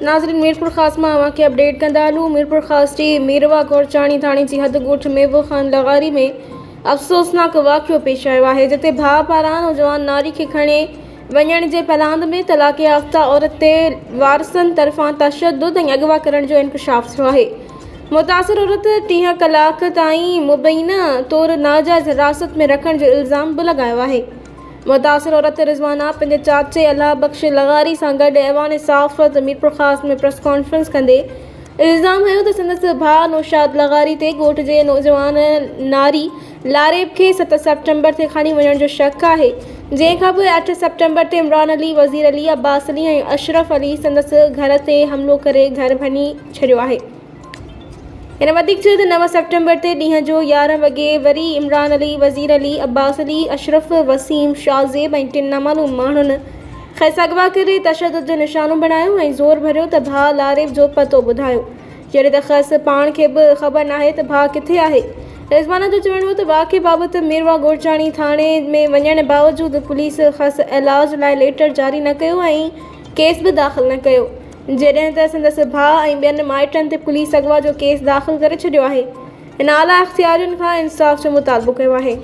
नाज़रीन, मीरपुर ख़ास में अवां खे अपडेट कंदा हलूं। मीरपुर ख़ास जी मीरवा गोरचाणी थाणे जी हद ॻोठ मेवो ख़ान लगारी में अफ़सोसनाक वाक़ियो पेश आयो आहे, जिते भाउ पारां नौजवान नारी खे खणे वञण जे पलांद में तलाक़ याफ़्ता औरत ते वारसनि तरफ़ां तशद्दुद ऐं अगवा करण जो इंकशाफ़ थियो आहे। मुतासिर औरत 30 कलाक ताईं मुबैना तौर नाजाइज़ हिरासत में रखण जो इल्ज़ाम बि लॻायो आहे। मुतासिर औरत रिज़वाना पंहिंजे चाचे अल्लाह बख्श लगारी सां गॾु ऐवान साफ़त मीरपुर ख़ास में प्रेस कॉन्फ्रेंस कंदे इल्ज़ाम हयो त संदसि भाउ नौशाद लगारी ते ॻोठ जे नौजवान नारी लारेब खे 7 सेप्टेम्बर ते खणी वञण जो शक आहे, जंहिंखां पोइ 8 सेप्टेम्बर ते इमरान अली, वज़ीर अली, अब्बास अली ऐं अशरफ अली संदसि घर ते हमलो करे घर भञी छॾियो आहे। इन वधीक चयो त 9 सेप्टेम्बर ते ॾींहं जो 11 वॻे वरी इमरान अली, वज़ीर अली, अब्बास अली, अशरफ, वसीम, शाज़ेब ऐं 3 नामालूम माण्हुनि खेसि अगवा करे तशद्दुद जो निशानो बणायो ऐं ज़ोर भरियो त भाउ लारेब जो पतो ॿुधायो, जॾहिं त खेसि पाण खे बि ख़बर नाहे त भाउ किथे आहे। रिज़वाना जो चवणु हो त वाक़िए बाबति मीरवा गोरचाणी थाणे में वञण बावजूदि पुलिस खेसि इलाज लाइ लेटर जारी न कयो ऐं केस बि दाख़िल न कयो, जॾहिं त संदसि भाउ ऐं ॿियनि माइटनि ते पुलिस अगवा जो केस दाख़िल करे छॾियो आहे। इन आला इख़्तियारियुनि खां इंसाफ़ जो मुतालबो कयो आहे।